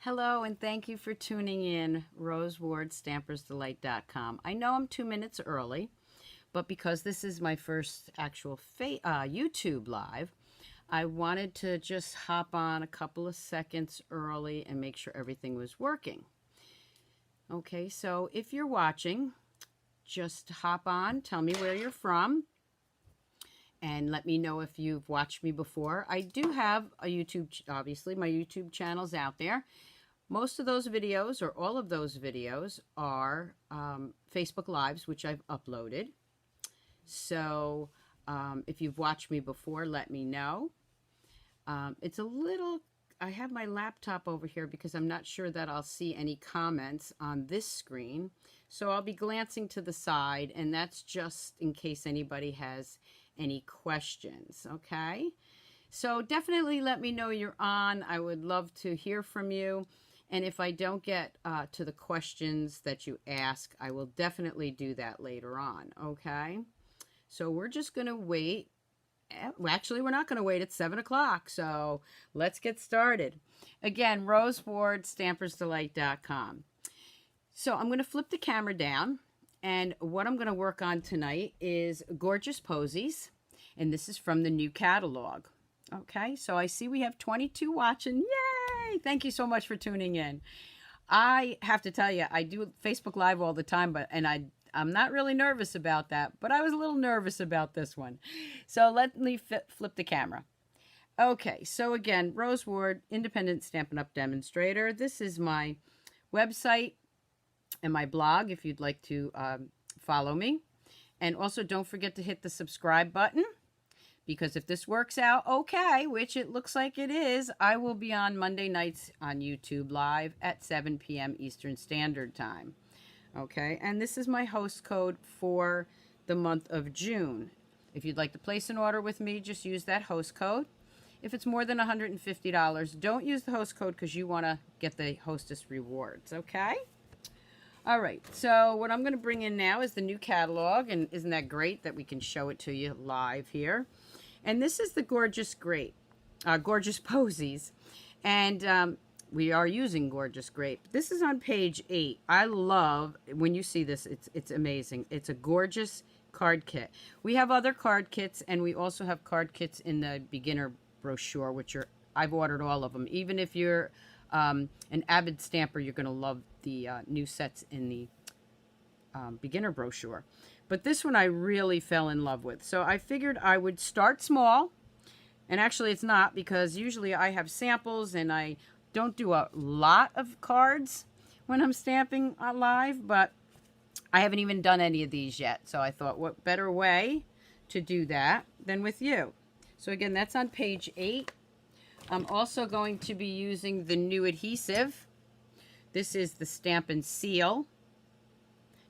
Hello, and thank you for tuning in, Rose Ward, StampersDelight.com. I know I'm 2 minutes early, but because this is my first actual YouTube live, I wanted to just hop on a couple of seconds early and make sure everything was working. Okay, so if you're watching, just hop on, tell me where you're from, and let me know if you've watched me before. I do have a YouTube, obviously, my YouTube channel's out there. Most of those videos, or all of those videos, are Facebook Lives, which I've uploaded. So if you've watched me before, let me know. It's a little, I have my laptop over here because I'm not sure that I'll see any comments on this screen. So I'll be glancing to the side, and that's just in case anybody has any questions, okay? So definitely let me know you're on. I would love to hear from you. And if I don't get to the questions that you ask, I will definitely do that later on, okay? So we're just going to wait. Well, actually, we're not going to wait. It's 7 o'clock, so let's get started. Again, Rose Ward, StampersDelight.com. So I'm going to flip the camera down, and what I'm going to work on tonight is Gorgeous Posies, and this is from the new catalog. Okay, so I see we have 22 watching. Yay! Thank you so much for tuning in. I have to tell you, I do Facebook Live all the time, I'm not really nervous about that, but I was a little nervous about this one. So let me flip the camera. Okay, so again, Rose Ward, Independent Stampin' Up! Demonstrator. This is my website and my blog if you'd like to follow me. And also don't forget to hit the subscribe button, because if this works out okay, which it looks like it is, I will be on Monday nights on YouTube Live at 7 p.m. Eastern Standard Time. Okay, and this is my host code for the month of June. If you'd like to place an order with me, just use that host code. If it's more than $150, don't use the host code because you want to get the hostess rewards, okay? All right, so what I'm going to bring in now is the new catalog, and isn't that great that we can show it to you live here? And this is the Gorgeous Posies, and we are using Gorgeous Grape. This is on page 8. I love, when you see this, it's amazing. It's a gorgeous card kit. We have other card kits, and we also have card kits in the beginner brochure, which I've ordered all of them. Even if you're an avid stamper, you're going to love the new sets in the beginner brochure. But this one I really fell in love with. So I figured I would start small. And actually it's not, because usually I have samples and I don't do a lot of cards when I'm stamping live. But I haven't even done any of these yet. So I thought, what better way to do that than with you? So again, that's on page 8. I'm also going to be using the new adhesive. This is the Stampin Seal.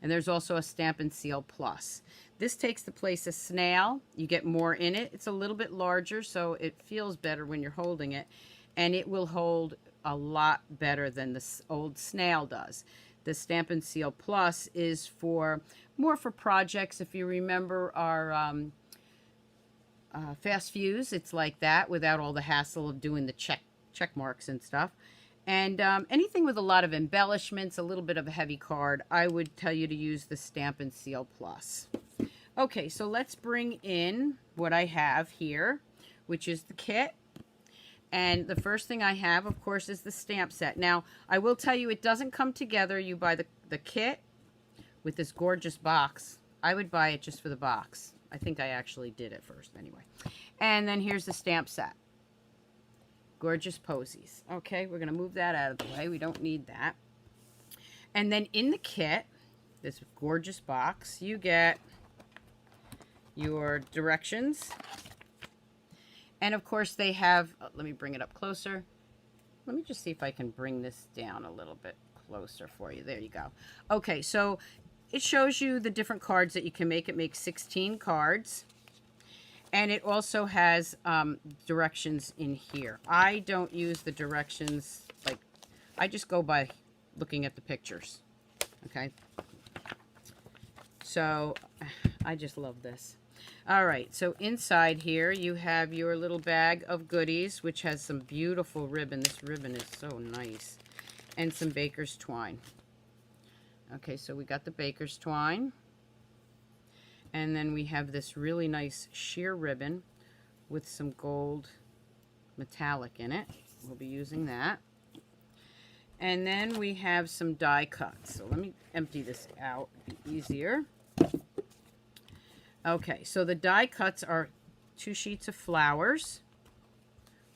And there's also a Stampin Seal Plus. This takes the place of Snail. You get more in it. It's a little bit larger, so it feels better when you're holding it. And it will hold a lot better than the old Snail does. The Stampin Seal Plus is more for projects. If you remember our Fast Fuse, it's like that without all the hassle of doing the check marks and stuff. And anything with a lot of embellishments, a little bit of a heavy card, I would tell you to use the Stampin' Seal Plus. Okay, so let's bring in what I have here, which is the kit. And the first thing I have, of course, is the stamp set. Now, I will tell you, it doesn't come together. You buy the kit with this gorgeous box. I would buy it just for the box. I think I actually did it first anyway. And then here's the stamp set. Gorgeous Posies. Okay, we're going to move that out of the way. We don't need that. And then in the kit, this gorgeous box, you get your directions. And of course they have, let me bring it up closer. Let me just see if I can bring this down a little bit closer for you. There you go. Okay, so it shows you the different cards that you can make. It makes 16 cards. And it also has directions in here. I don't use the directions, like, I just go by looking at the pictures. Okay? So, I just love this. All right, so inside here you have your little bag of goodies, which has some beautiful ribbon. This ribbon is so nice. and some baker's twine. Okay, so we got the baker's twine. And then we have this really nice sheer ribbon with some gold metallic in it. We'll be using that. And then we have some die cuts. So let me empty this out, it'll be easier. Okay, so the die cuts are 2 sheets of flowers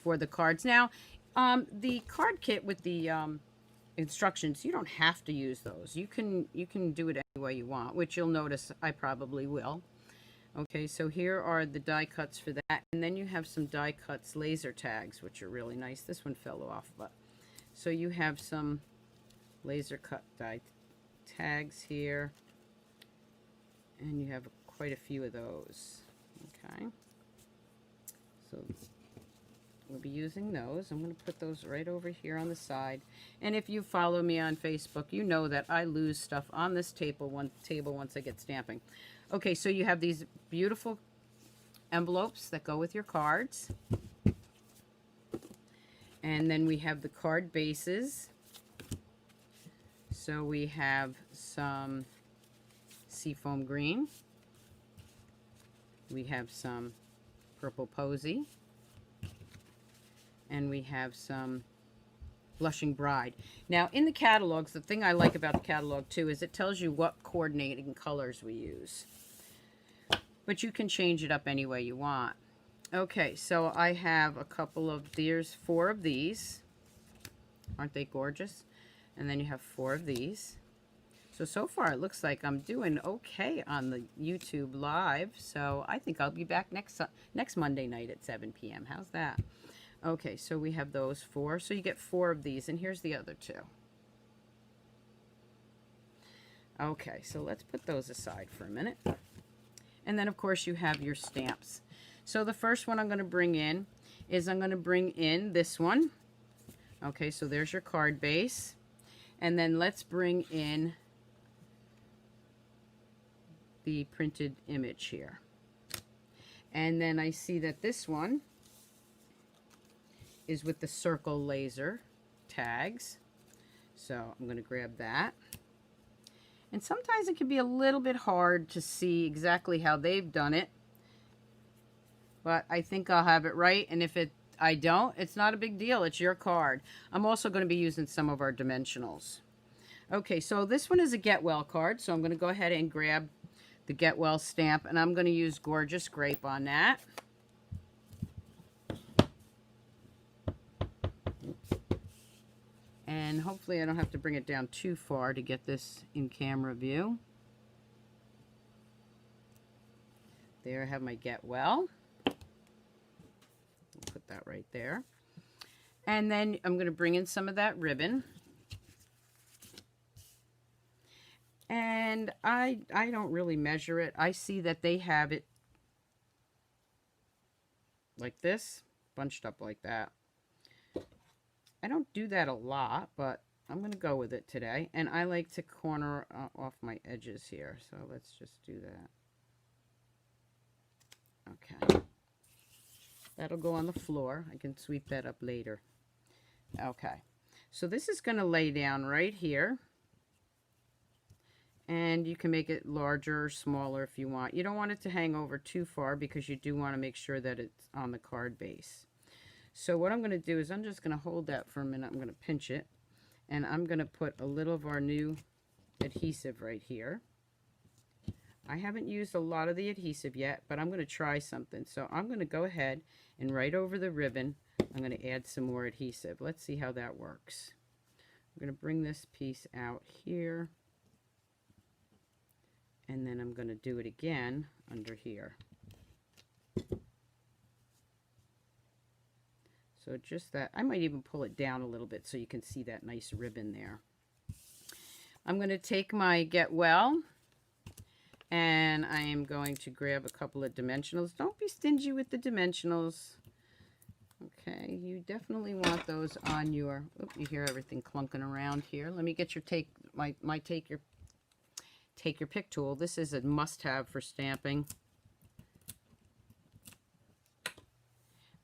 for the cards. Now, the card kit with the instructions, you don't have to use those. You can do it any way you want, which you'll notice I probably will. Okay, so here are the die cuts for that. And then you have some die cuts laser tags, which are really nice. This one fell off, but so you have some laser cut die tags here. And you have quite a few of those. Okay. So we'll be using those. I'm going to put those right over here on the side. And if you follow me on Facebook, you know that I lose stuff on this table once I get stamping. Okay, so you have these beautiful envelopes that go with your cards. And then we have the card bases. So we have some seafoam green. We have some purple posy. And we have some blushing bride. Now in the catalogs, the thing I like about the catalog too is it tells you what coordinating colors we use. But you can change it up any way you want. Okay, so I have a couple of, there's 4 of these. Aren't they gorgeous? And then you have 4 of these. So far it looks like I'm doing okay on the YouTube live. So I think I'll be back next Monday night at 7 p.m. How's that? Okay, so we have those 4. So you get 4 of these, and here's the other 2. Okay, so let's put those aside for a minute. And then, of course, you have your stamps. So the first one I'm going to bring in is I'm going to bring in this one. Okay, so there's your card base. And then let's bring in the printed image here. And then I see that this one is with the circle laser tags. So I'm going to grab that. And sometimes it can be a little bit hard to see exactly how they've done it. But I think I'll have it right. And if I don't, it's not a big deal. It's your card. I'm also going to be using some of our dimensionals. Okay, so this one is a Get Well card. So I'm going to go ahead and grab the Get Well stamp. And I'm going to use Gorgeous Grape on that. And hopefully I don't have to bring it down too far to get this in camera view. There I have my Get Well. I'll put that right there. And then I'm going to bring in some of that ribbon. And I don't really measure it. I see that they have it like this, bunched up like that. I don't do that a lot, but I'm going to go with it today. And I like to corner off my edges here. So let's just do that. Okay. That'll go on the floor. I can sweep that up later. Okay. So this is going to lay down right here. And you can make it larger or smaller if you want. You don't want it to hang over too far because you do want to make sure that it's on the card base. So what I'm going to do is I'm just going to hold that for a minute. I'm going to pinch it. And I'm going to put a little of our new adhesive right here. I haven't used a lot of the adhesive yet, but I'm going to try something. So I'm going to go ahead and right over the ribbon, I'm going to add some more adhesive. Let's see how that works. I'm going to bring this piece out here. And then I'm going to do it again under here. So just that, I might even pull it down a little bit so you can see that nice ribbon there. I'm going to take my Get Well and I am going to grab a couple of dimensionals. Don't be stingy with the dimensionals. Okay, you definitely want those on your, oop, you hear everything clunking around here. Let me get your take your pick tool. This is a must-have for stamping.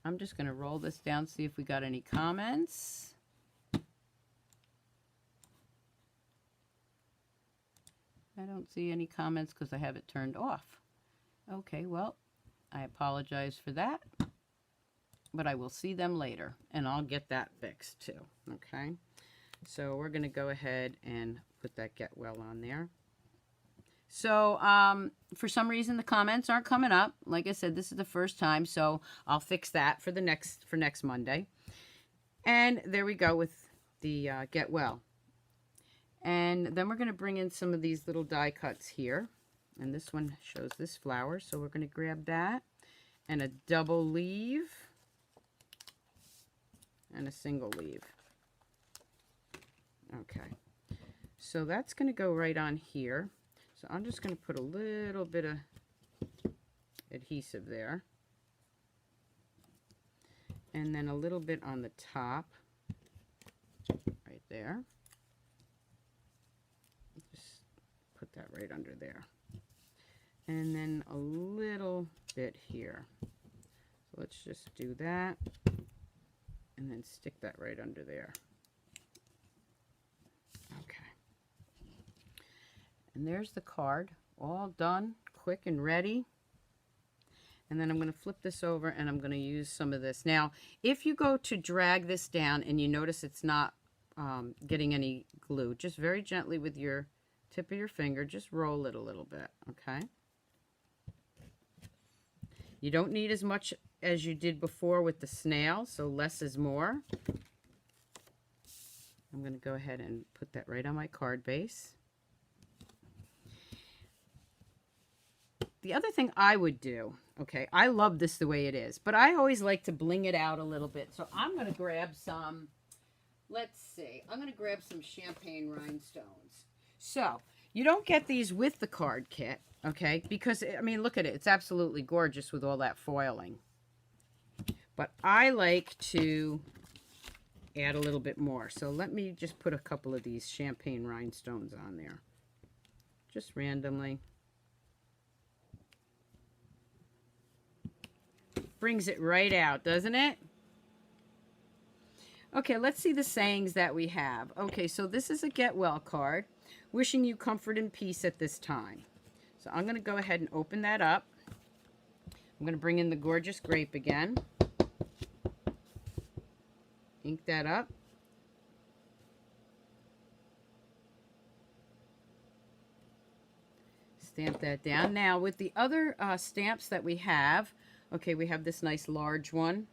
I'm just going to roll this down, see if we got any comments. I don't see any comments because I have it turned off. Okay, well, I apologize for that, but I will see them later, and I'll get that fixed too, okay? So we're going to go ahead and put that Get Well on there. So for some reason the comments aren't coming up. Like I said, this is the first time, so I'll fix that for next Monday. And there we go with the Get Well. And then we're going to bring in some of these little die cuts here. And this one shows this flower, so we're going to grab that and a double leave and a single leave. Okay, so that's going to go right on here. So I'm just going to put a little bit of adhesive there. And then a little bit on the top, right there. Just put that right under there. And then a little bit here. So let's just do that. And then stick that right under there. Okay. And there's the card, all done, quick and ready. And then I'm going to flip this over and I'm going to use some of this. Now, if you go to drag this down and you notice it's not getting any glue, just very gently with your tip of your finger, just roll it a little bit, okay? You don't need as much as you did before with the snail, so less is more. I'm going to go ahead and put that right on my card base. The other thing I would do, okay, I love this the way it is, but I always like to bling it out a little bit. So I'm going to grab some, let's see, I'm going to grab some champagne rhinestones. So you don't get these with the card kit, okay, because, I mean, look at it. It's absolutely gorgeous with all that foiling. But I like to add a little bit more. So let me just put a couple of these champagne rhinestones on there, just randomly. Brings it right out, doesn't it? Okay, let's see the sayings that we have. Okay, so this is a Get Well card. Wishing you comfort and peace at this time. So I'm going to go ahead and open that up. I'm going to bring in the Gorgeous Grape again. Ink that up. Stamp that down. Now, with the other stamps that we have, okay, we have this nice large one,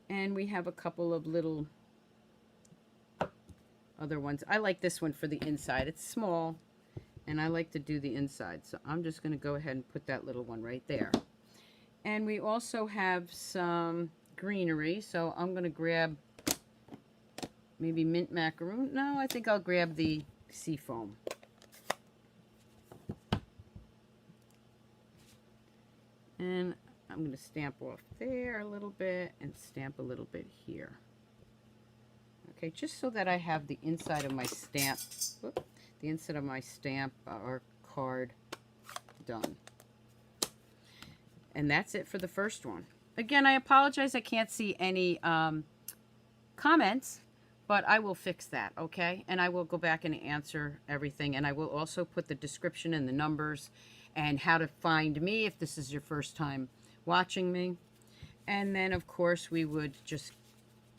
and we have a couple of little other ones. I like this one for the inside. It's small, and I like to do the inside, so I'm just going to go ahead and put that little one right there. And we also have some greenery, so I'm going to grab maybe mint macaroon. No, I think I'll grab the seafoam. And I'm going to stamp off there a little bit and stamp a little bit here. Okay, just so that I have the inside of my stamp, the inside of my stamp or card done. And that's it for the first one. Again, I apologize I can't see any comments, but I will fix that, okay? And I will go back and answer everything, and I will also put the description and the numbers and how to find me if this is your first time watching me. And then, of course, we would just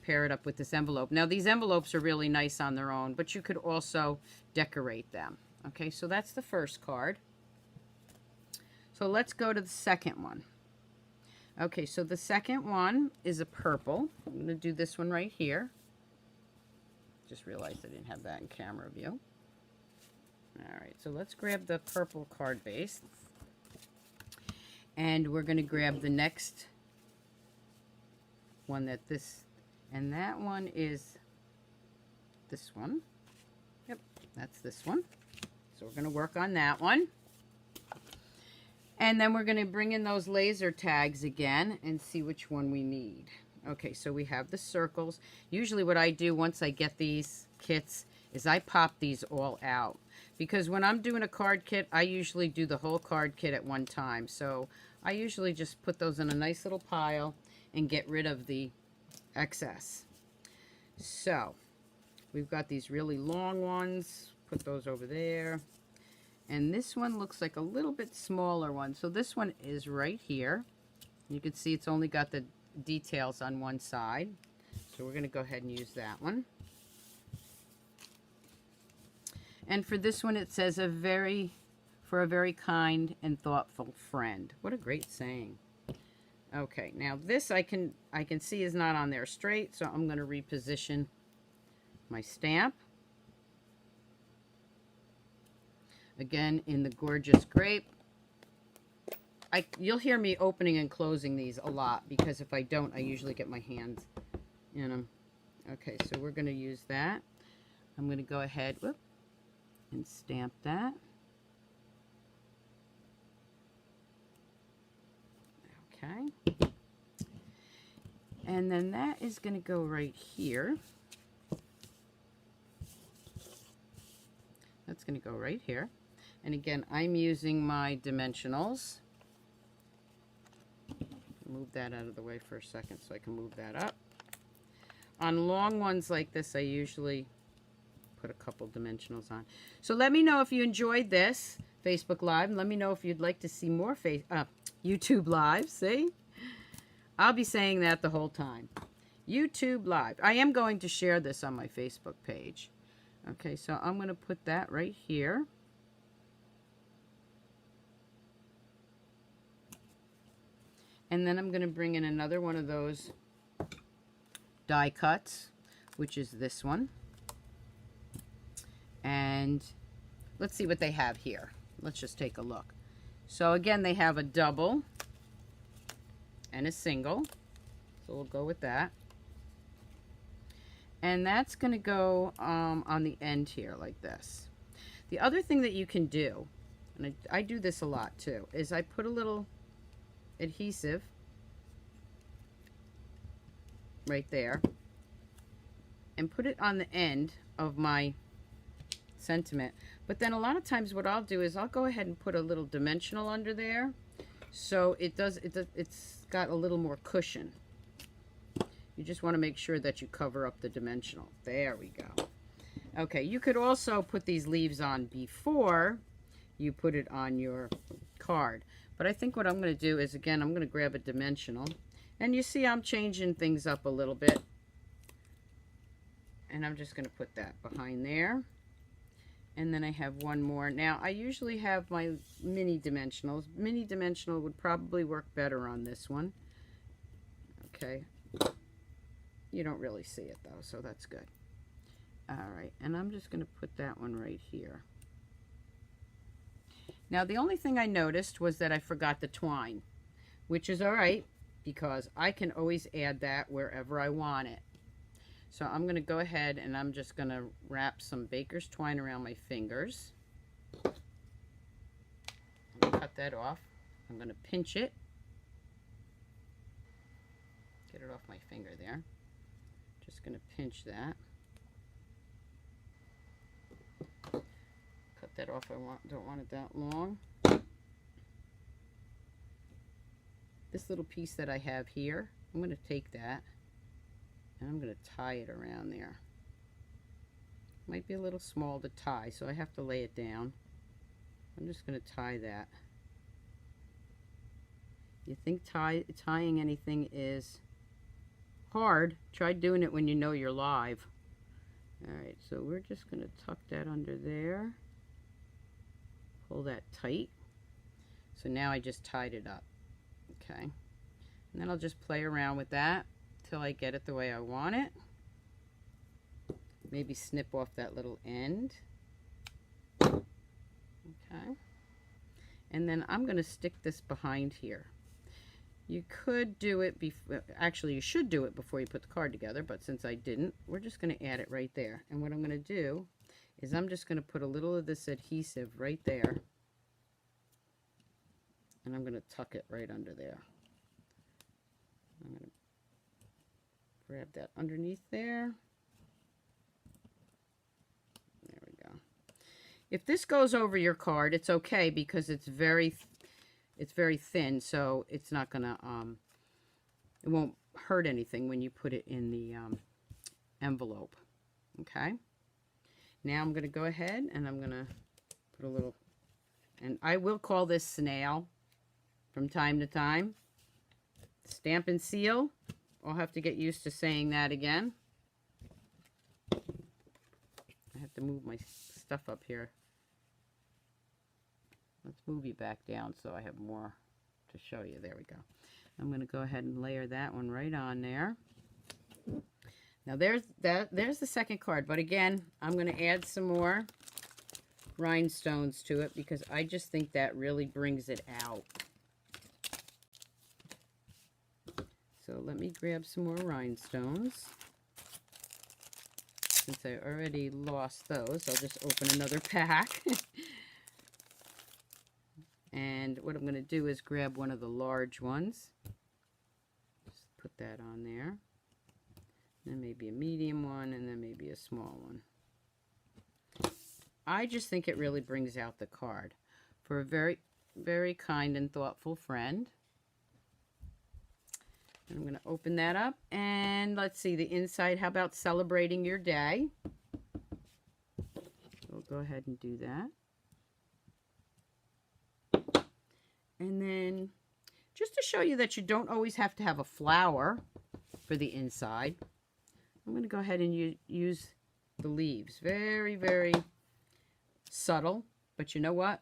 pair it up with this envelope. Now, these envelopes are really nice on their own, but you could also decorate them. Okay, so that's the first card. So let's go to the second one. Okay, so the second one is a purple. I'm going to do this one right here. Just realized I didn't have that in camera view. All right, so let's grab the purple card base. And we're going to grab the next one and that one is this one. Yep, that's this one. So we're going to work on that one. And then we're going to bring in those laser tags again and see which one we need. Okay, so we have the circles. Usually what I do once I get these kits is I pop these all out. Because when I'm doing a card kit, I usually do the whole card kit at one time. So I usually just put those in a nice little pile and get rid of the excess. So we've got these really long ones. Put those over there. And this one looks like a little bit smaller one. So this one is right here. You can see it's only got the details on one side. So we're going to go ahead and use that one. And for this one, it says for a very kind and thoughtful friend. What a great saying. Okay, now this I can see is not on there straight, so I'm going to reposition my stamp. Again, in the Gorgeous Grape. You'll hear me opening and closing these a lot, because if I don't, I usually get my hands in them. Okay, so we're going to use that. I'm going to go ahead and stamp that. Okay. And then that is going to go right here. That's going to go right here. And again, I'm using my dimensionals. Move that out of the way for a second so I can move that up. On long ones like this, I usually put a couple dimensionals on. So let me know if you enjoyed this Facebook Live, and let me know if you'd like to see more YouTube Live. See? I'll be saying that the whole time. YouTube Live. I am going to share this on my Facebook page. Okay, so I'm going to put that right here. And then I'm going to bring in another one of those die cuts, which is this one. And let's see what they have here. Let's just take a look. So again, they have a double and a single. So we'll go with that. And that's going to go on the end here like this. The other thing that you can do, and I do this a lot too, is I put a little adhesive right there and put it on the end of my sentiment. But then a lot of times what I'll do is I'll go ahead and put a little dimensional under there, so it's got a little more cushion. You just want to make sure that you cover up the dimensional. There we go. Okay, you could also put these leaves on before you put it on your card. But I think what I'm going to do is, again, I'm going to grab a dimensional. And you see I'm changing things up a little bit. And I'm just going to put that behind there. And then I have one more. Now, I usually have my mini dimensionals. Mini dimensional would probably work better on this one. Okay. You don't really see it, though, so that's good. All right, and I'm just going to put that one right here. Now, the only thing I noticed was that I forgot the twine, which is all right, because I can always add that wherever I want it. So I'm going to go ahead and I'm just going to wrap some baker's twine around my fingers. I'm going to cut that off. I'm going to pinch it. Get it off my finger there. Just going to pinch that. Cut that off. Don't want it that long. This little piece that I have here, I'm going to take that and I'm going to tie it around there. Might be a little small to tie, so I have to lay it down. I'm just going to tie that. You think tying anything is hard? Try doing it when you know you're live. Alright, so we're just going to tuck that under there. Pull that tight. So now I just tied it up. Okay. And then I'll just play around with that till I get it the way I want it. Maybe snip off that little end. Okay. And then I'm going to stick this behind here. You could do it before, actually you should do it before you put the card together, but since I didn't, we're just going to add it right there. And what I'm going to do is I'm just going to put a little of this adhesive right there. And I'm going to tuck it right under there. I'm going to grab that underneath there. There we go. If this goes over your card, it's okay because it's very thin, so it's not gonna it won't hurt anything when you put it in the envelope. Okay. Now I'm gonna go ahead and I'm gonna put a little And I will call this Snail from time to time. Stampin Seal. I'll have to get used to saying that again. I have to move my stuff up here. Let's move you back down so I have more to show you. There we go. I'm going to go ahead and layer that one right on there. Now there's the second card, but again, I'm going to add some more rhinestones to it because I just think that really brings it out. So let me grab some more rhinestones. Since I already lost those, I'll just open another pack. And what I'm going to do is grab one of the large ones. Just put that on there. Then maybe a medium one, and then maybe a small one. I just think it really brings out the card. For a very, very kind and thoughtful friend. And I'm going to open that up. And let's see the inside. How about celebrating your day? We'll go ahead and do that. And then, just to show you that you don't always have to have a flower for the inside, I'm going to go ahead and use the leaves. Very, very subtle, but you know what?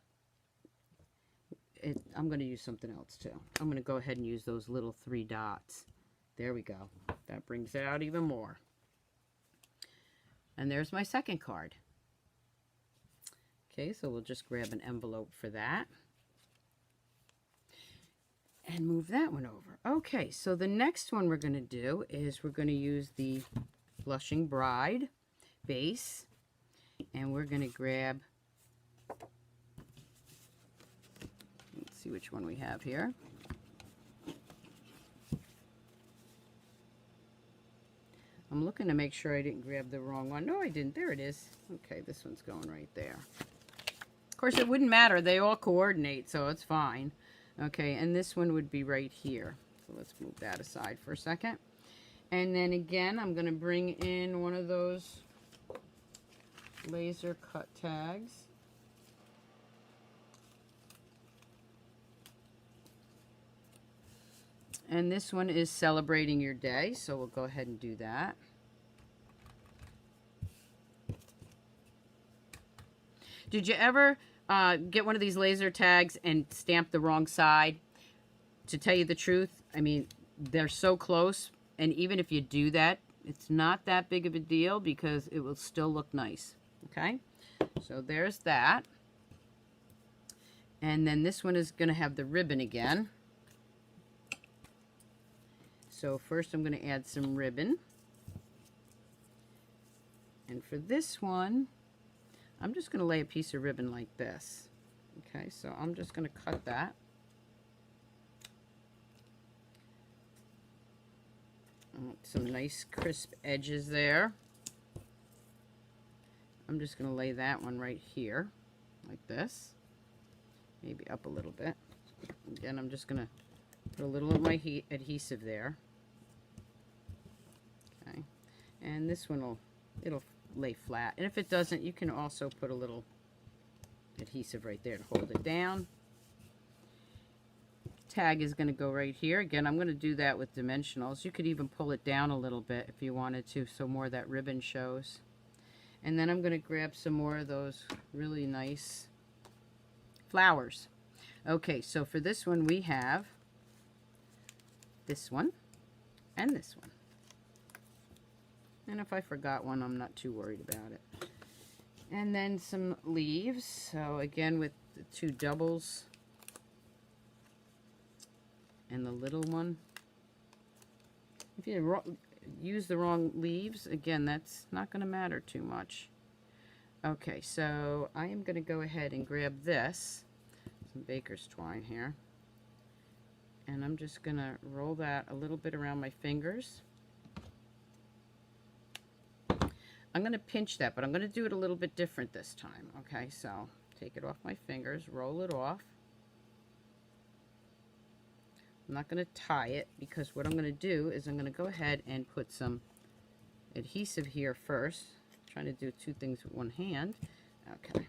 I'm going to use something else too. I'm going to go ahead and use those little 3 dots. There we go. That brings it out even more. And there's my second card. Okay, so we'll just grab an envelope for that. And move that one over. Okay, so the next one we're going to do is we're going to use the Blushing Bride base. And we're going to grab, let's see which one we have here. I'm looking to make sure I didn't grab the wrong one. No, I didn't. There it is. Okay, this one's going right there. Of course, it wouldn't matter. They all coordinate, so it's fine. Okay, and this one would be right here. So let's move that aside for a second. And then again, I'm going to bring in one of those laser cut tags. And this one is celebrating your day, so we'll go ahead and do that. Did you ever get one of these laser tags and stamp the wrong side? To tell you the truth, I mean, they're so close, and even if you do that, it's not that big of a deal because it will still look nice. Okay, so there's that. And then this one is going to have the ribbon again. So first I'm going to add some ribbon. And for this one, I'm just going to lay a piece of ribbon like this. Okay, so I'm just going to cut that. Some nice crisp edges there. I'm just going to lay that one right here, like this. Maybe up a little bit. Again, I'm just going to put a little of my adhesive there. Okay, and this one it'll lay flat. And if it doesn't, you can also put a little adhesive right there to hold it down. Tag is going to go right here. Again, I'm going to do that with dimensionals. You could even pull it down a little bit if you wanted to, so more of that ribbon shows. And then I'm going to grab some more of those really nice flowers. Okay, so for this one we have this one and this one. And if I forgot one, I'm not too worried about it. And then some leaves. So again, with the 2 doubles and the little one. If you use the wrong leaves, again, that's not going to matter too much. Okay, so I am going to go ahead and grab this, some baker's twine here, and I'm just going to roll that a little bit around my fingers. I'm going to pinch that, but I'm going to do it a little bit different this time. Okay, so take it off my fingers, roll it off. I'm not going to tie it because what I'm going to do is I'm going to go ahead and put some adhesive here first. I'm trying to do 2 things with one hand. Okay.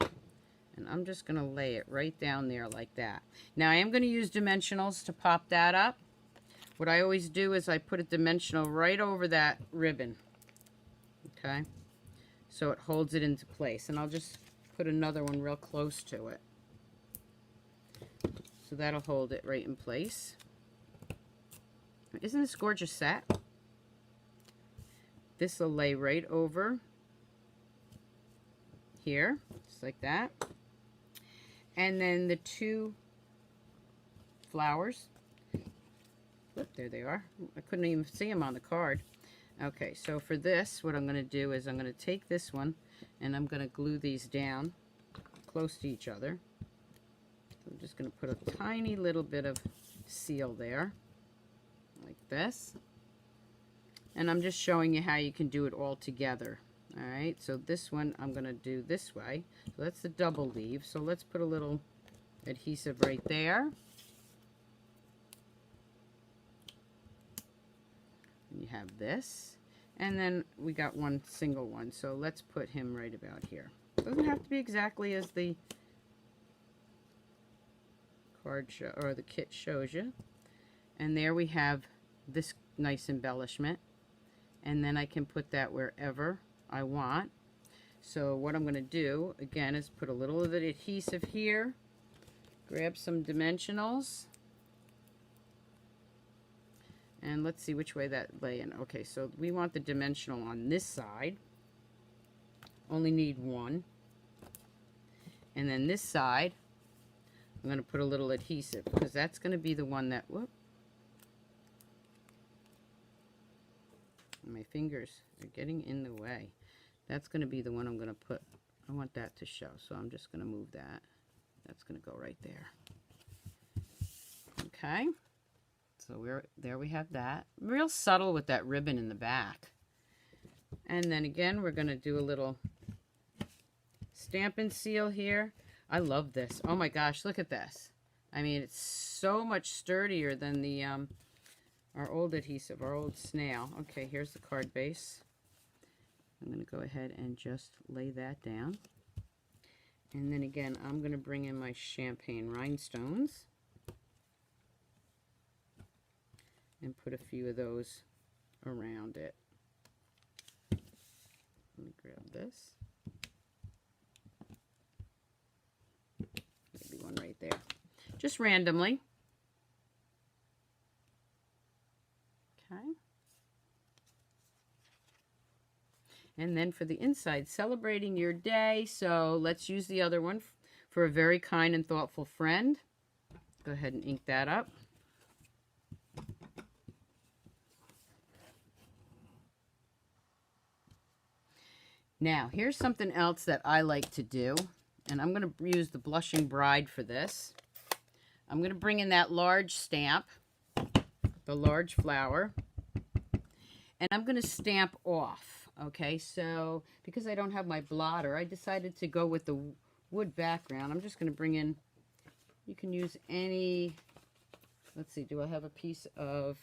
And I'm just going to lay it right down there like that. Now I am going to use dimensionals to pop that up. What I always do is I put a dimensional right over that ribbon. Okay? So it holds it into place. And I'll just put another one real close to it. So that'll hold it right in place. Isn't this gorgeous set? This will lay right over here, just like that. And then the two flowers, whoop, there they are. I couldn't even see them on the card. Okay, so for this, what I'm going to do is I'm going to take this one and I'm going to glue these down close to each other. So I'm just going to put a tiny little bit of seal there, like this. And I'm just showing you how you can do it all together. All right, so this one I'm going to do this way. So that's the double leaf. So let's put a little adhesive right there. And you have this. And then we got one single one. So let's put him right about here. Doesn't have to be exactly as the card or the kit shows you. And there we have this nice embellishment. And then I can put that wherever I want. So what I'm going to do again is put a little of the adhesive here, grab some dimensionals, and let's see which way that lay in. Okay, so we want the dimensional on this side. Only need one. And then this side I'm going to put a little adhesive because that's going to be the one that, whoop, my fingers are getting in the way. That's going to be the one I'm going to put. I want that to show, so I'm just going to move that. That's going to go right there. Okay, so there we have that. Real subtle with that ribbon in the back. And then again, we're going to do a little Stampin' Seal here. I love this. Oh my gosh, look at this. I mean, it's so much sturdier than the our old adhesive, our old Snail. Okay, here's the card base. I'm going to go ahead and just lay that down. And then again, I'm going to bring in my champagne rhinestones and put a few of those around it. Let me grab this. Maybe one right there. Just randomly. Okay. And then for the inside, celebrating your day. So let's use the other one for a very kind and thoughtful friend. Go ahead and ink that up. Now, here's something else that I like to do. And I'm going to use the Blushing Bride for this. I'm going to bring in that large stamp, the large flower, and I'm going to stamp off. Okay, so because I don't have my blotter, I decided to go with the wood background. I'm just going to bring in, you can use any, let's see, do I have a piece of,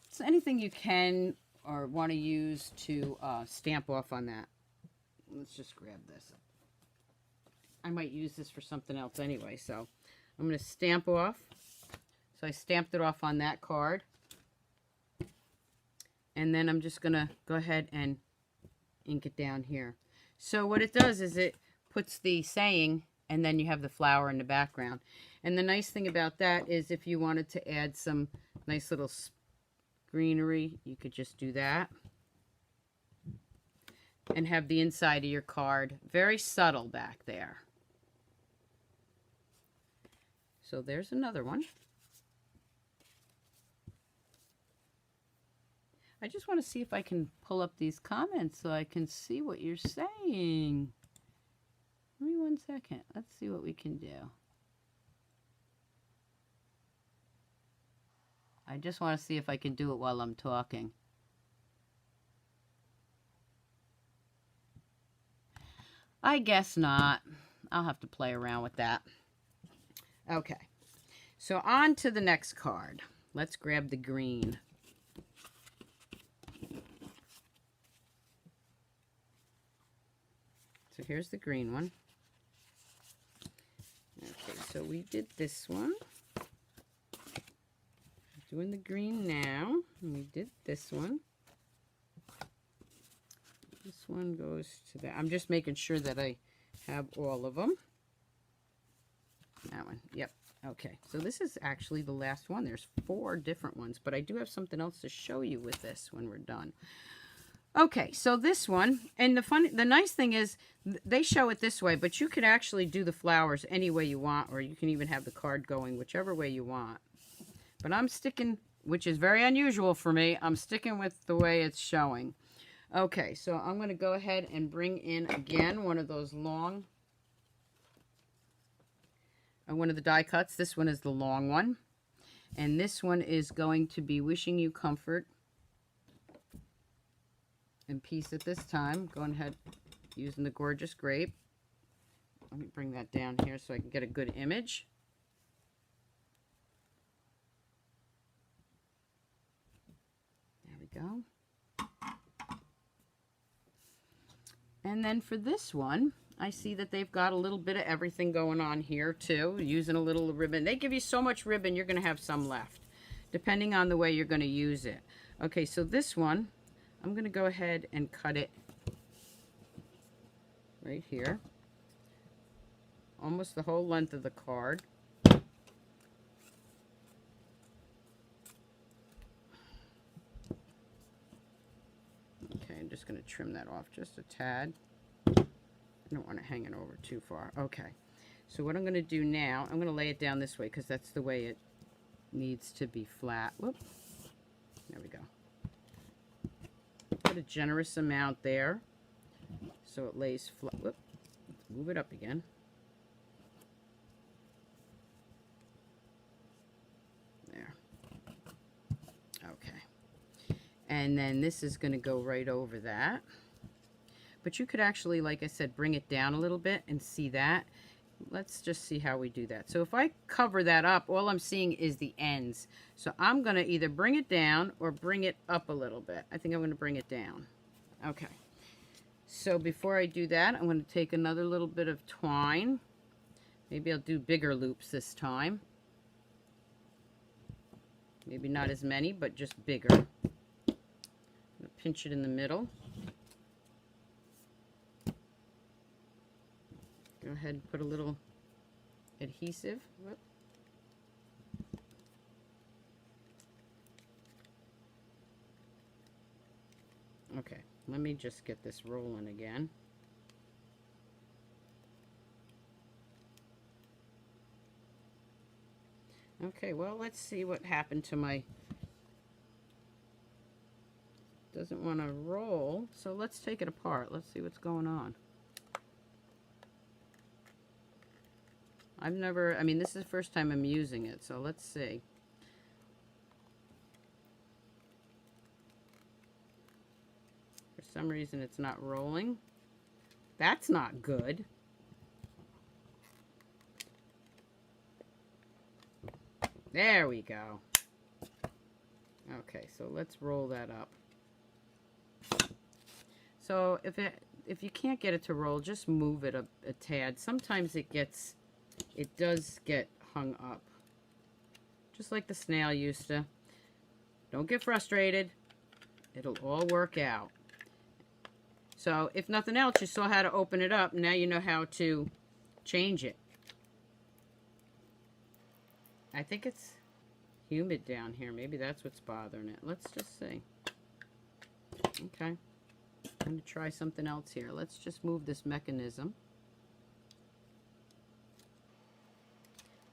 it's anything you can or want to use to stamp off on that. Let's just grab this. I might use this for something else anyway, so I'm going to stamp off. So I stamped it off on that card. And then I'm just going to go ahead and ink it down here. So what it does is it puts the saying, and then you have the flower in the background. And the nice thing about that is if you wanted to add some nice little greenery, you could just do that. And have the inside of your card very subtle back there. So there's another one. I just want to see if I can pull up these comments so I can see what you're saying. Give me 1 second. Let's see what we can do. I just want to see if I can do it while I'm talking. I guess not. I'll have to play around with that. Okay, so on to the next card. Let's grab the green. So here's the green one. Okay, so we did this one. Doing the green now, and we did this one. This one goes to that. I'm just making sure that I have all of them. That one, yep. Okay, so this is actually the last one. There's 4 different ones, but I do have something else to show you with this when we're done. Okay, so this one, and the nice thing is they show it this way, but you can actually do the flowers any way you want, or you can even have the card going whichever way you want. But I'm sticking, which is very unusual for me, I'm sticking with the way it's showing. Okay, so I'm going to go ahead and bring in again one of those long, one of the die cuts. This one is the long one. And this one is going to be Wishing You Comfort and Peace at this time. Going ahead using the Gorgeous Grape. Let me bring that down here so I can get a good image. There we go. And then for this one, I see that they've got a little bit of everything going on here too, using a little ribbon. They give you so much ribbon, you're going to have some left, depending on the way you're going to use it. Okay, so this one, I'm going to go ahead and cut it right here. Almost the whole length of the card. Okay, I'm just going to trim that off just a tad. I don't want it hanging over too far. Okay, so what I'm going to do now, I'm going to lay it down this way because that's the way it needs to be flat. Whoop. There we go. Put a generous amount there so it lays flat. Whoop. Let's move it up again. There. Okay. And then this is going to go right over that. But you could actually, like I said, bring it down a little bit and see that. Let's just see how we do that. So if I cover that up, all I'm seeing is the ends. So I'm going to either bring it down or bring it up a little bit. I think I'm going to bring it down. Okay. So before I do that, I'm going to take another little bit of twine. Maybe I'll do bigger loops this time. Maybe not as many, but just bigger. I'm going to pinch it in the middle. Go ahead and put a little adhesive. Whoop. Okay, let me just get this rolling again. Okay, well, let's see what happened to my... Doesn't want to roll, so let's take it apart. Let's see what's going on. I've never, I mean, this is the first time I'm using it, so let's see. For some reason, it's not rolling. That's not good. There we go. Okay, so let's roll that up. So if you can't get it to roll, just move it a tad. Sometimes it does get hung up. Just like the snail used to. Don't get frustrated. It'll all work out. So if nothing else, you saw how to open it up. Now you know how to change it. I think it's humid down here. Maybe that's what's bothering it. Let's just see. Okay. I'm going to try something else here. Let's just move this mechanism.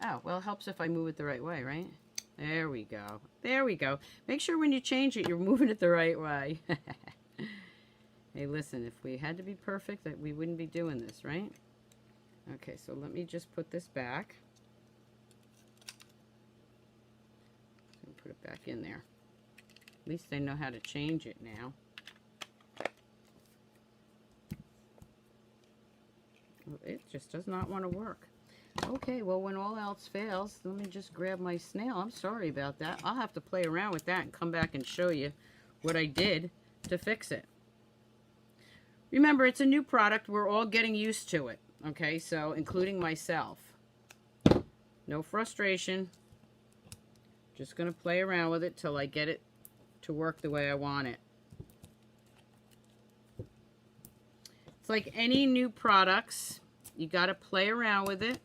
Oh, well, it helps if I move it the right way, right? There we go. There we go. Make sure when you change it, you're moving it the right way. Hey, listen, if we had to be perfect, that we wouldn't be doing this, right? Okay, so let me just put this back. Put it back in there. At least I know how to change it now. It just does not want to work. Okay, well, when all else fails, let me just grab my snail. I'm sorry about that. I'll have to play around with that and come back and show you what I did to fix it. Remember, it's a new product. We're all getting used to it. Okay, so including myself. No frustration. Just going to play around with it till I get it to work the way I want it. It's like any new products. You got to play around with it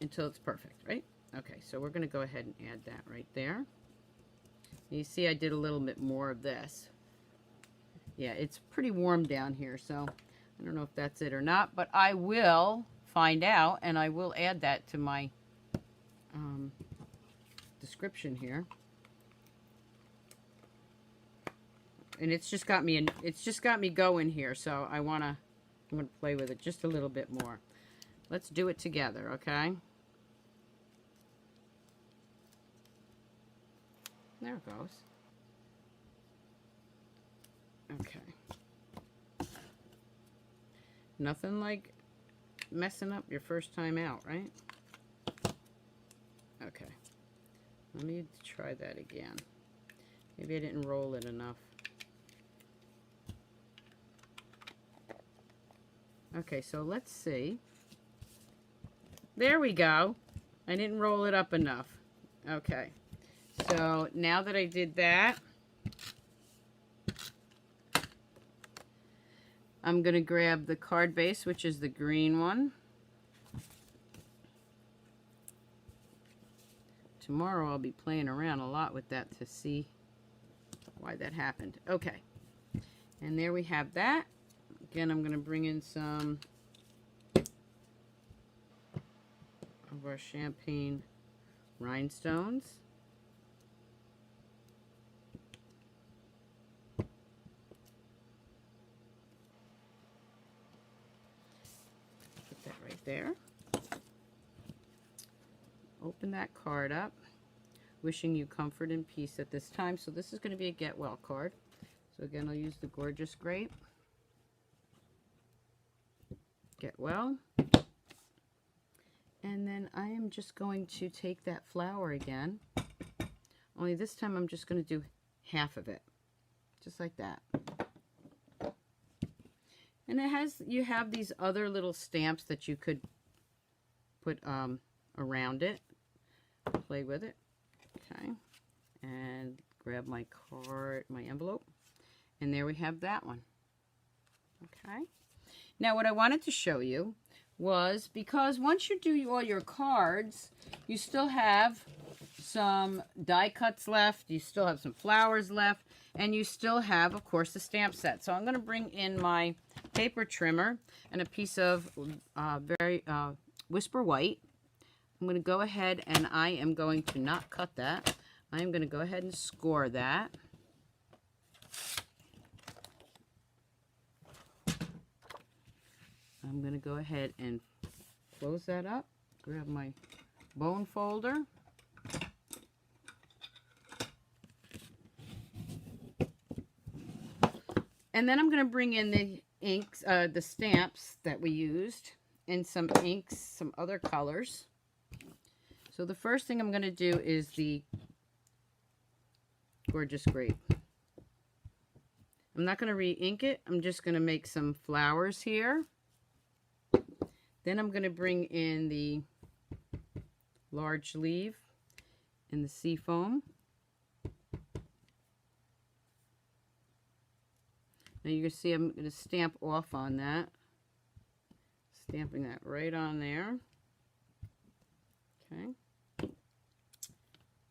until it's perfect, right? Okay, so we're going to go ahead and add that right there. You see I did a little bit more of this. Yeah, it's pretty warm down here, so I don't know if that's it or not, but I will find out, and I will add that to my description here. And it's just got me going here, so I'm gonna play with it just a little bit more. Let's do it together, okay? There it goes. Okay. Nothing like messing up your first time out, right? Okay. Let me try that again. Maybe I didn't roll it enough. Okay, so let's see. There we go. I didn't roll it up enough. Okay. So now that I did that, I'm going to grab the card base, which is the green one. Tomorrow I'll be playing around a lot with that to see why that happened. Okay. And there we have that. Again, I'm going to bring in some of our champagne rhinestones. Put that right there. Open that card up. Wishing you comfort and peace at this time. So this is going to be a get well card. So again, I'll use the Gorgeous Grape. Get well. And then I am just going to take that flower again. Only this time I'm just going to do half of it. Just like that. And you have these other little stamps that you could put around it. Play with it. Okay. And grab my card, my envelope. And there we have that one. Okay. Now what I wanted to show you was, because once you do all your cards, you still have some die cuts left, you still have some flowers left, and you still have, of course, the stamp set. So I'm going to bring in my paper trimmer and a piece of Whisper White. I'm going to go ahead and I am going to not cut that. I am going to go ahead and score that. I'm going to go ahead and close that up. Grab my bone folder. And then I'm going to bring in the inks, the stamps that we used, and some inks, some other colors. So the first thing I'm going to do is the Gorgeous Grape. I'm not going to re-ink it. I'm just going to make some flowers here. Then I'm going to bring in the large leaf and the sea foam. Now you can see I'm going to stamp off on that. Stamping that right on there. Okay.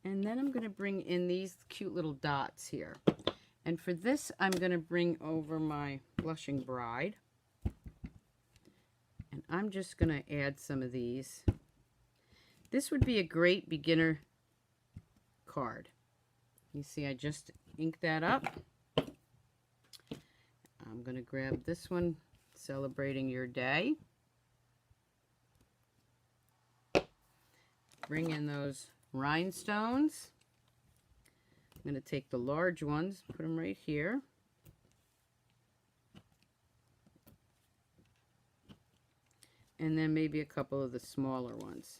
And then I'm going to bring in these cute little dots here. And for this, I'm going to bring over my Blushing Bride. And I'm just going to add some of these. This would be a great beginner card. You see, I just inked that up. I'm going to grab this one, Celebrating Your Day. Bring in those rhinestones. I'm going to take the large ones, put them right here. And then maybe a couple of the smaller ones.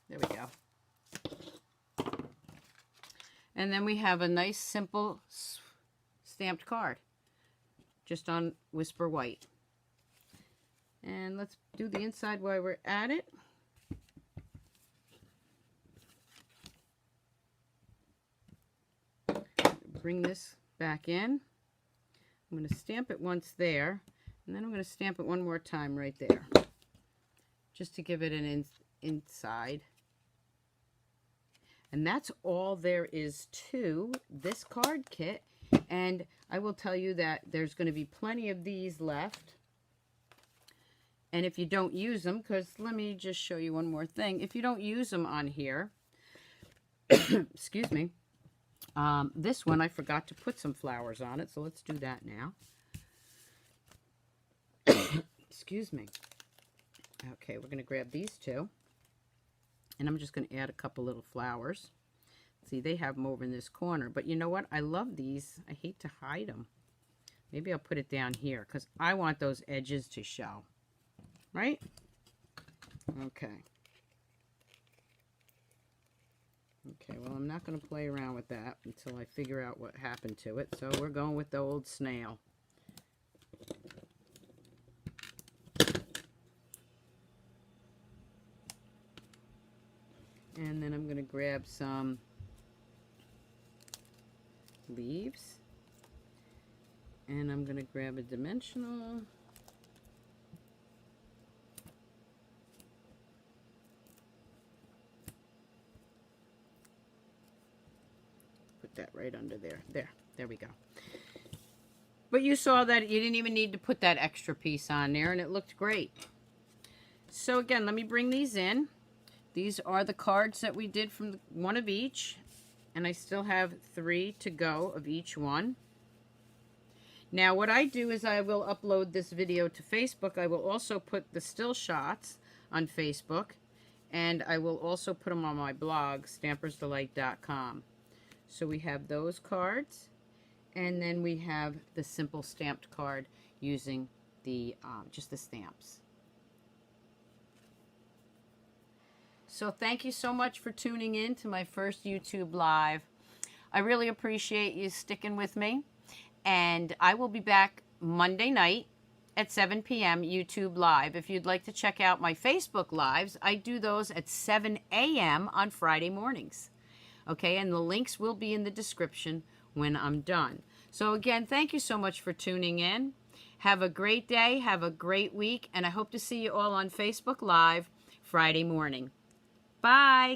There we go. And then we have a nice simple stamped card, just on Whisper White. And let's do the inside while we're at it. Bring this back in. I'm going to stamp it once there, and then I'm going to stamp it one more time right there, just to give it an inside. And that's all there is to this card kit. And I will tell you that there's going to be plenty of these left. And if you don't use them, because let me just show you one more thing. If you don't use them on here, excuse me, this one I forgot to put some flowers on it, so let's do that now. Excuse me. Okay, we're going to grab these two. And I'm just going to add a couple little flowers. See, they have them over in this corner. But you know what? I love these. I hate to hide them. Maybe I'll put it down here because I want those edges to show. Right? Okay. Okay, well, I'm not going to play around with that until I figure out what happened to it. So we're going with the old snail. And then I'm going to grab some leaves. And I'm going to grab a dimensional. Put that right under there. There we go. But you saw that you didn't even need to put that extra piece on there, and it looked great. So again, let me bring these in. These are the cards that we did from one of each, and I still have 3 to go of each one. Now what I do is I will upload this video to Facebook. I will also put the still shots on Facebook, and I will also put them on my blog, stampersdelight.com. So we have those cards, and then we have the simple stamped card using the just the stamps. So thank you so much for tuning in to my first YouTube Live. I really appreciate you sticking with me. And I will be back Monday night at 7 p.m. YouTube Live. If you'd like to check out my Facebook Lives, I do those at 7 a.m. on Friday mornings. Okay, and the links will be in the description when I'm done. So again, thank you so much for tuning in. Have a great day. Have a great week. And I hope to see you all on Facebook Live Friday morning. Bye.